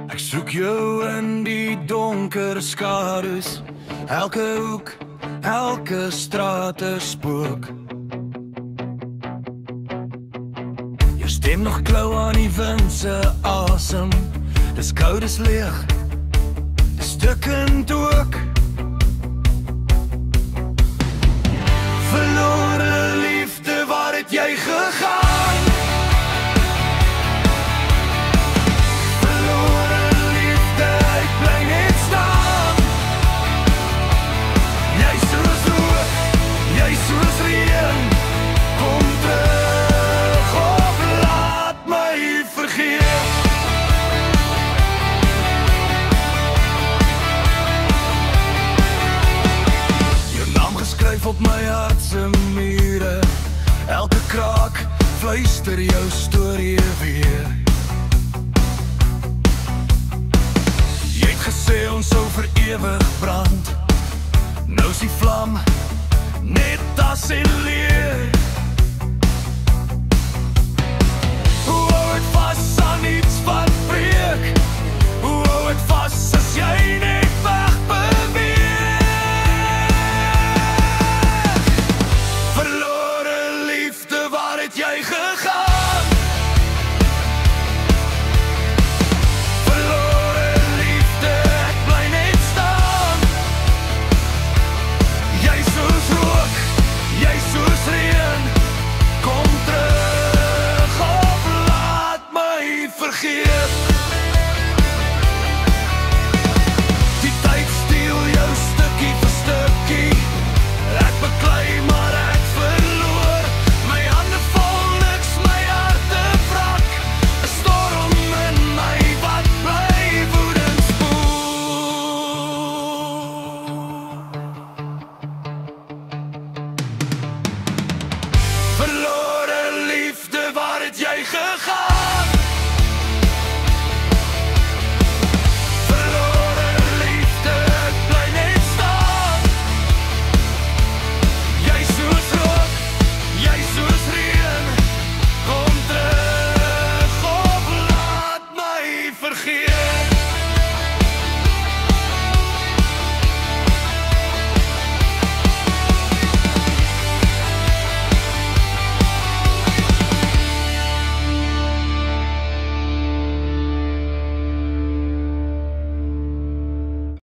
Ek soek jou in die donker skadu's, elke hoek, elke straat 'n spook. Jou stem nog klou aan die wind se asem, dis koud, dis leeg, dis stukkend ook. Verlore liefde, waar het jy gegaan? Op my hart se mure, elke kraak fluister jou storie weer. Jy het gesê ons sou vir ewig brand, nou is die vlam net as en leer. Hoe hou het vas aan iets wat breek? Hoe hou het vas as jy net wegbeweeg? Jy gegaan, verlore liefde, ek bly net staan. Jy soos rook, jy soos reën, kom terug of laat my vergeet. Die tyd steel jou stukkie vir stukkie, ek beklei maar ek verloor. My hande verlore liefde, waar het jy gegaan?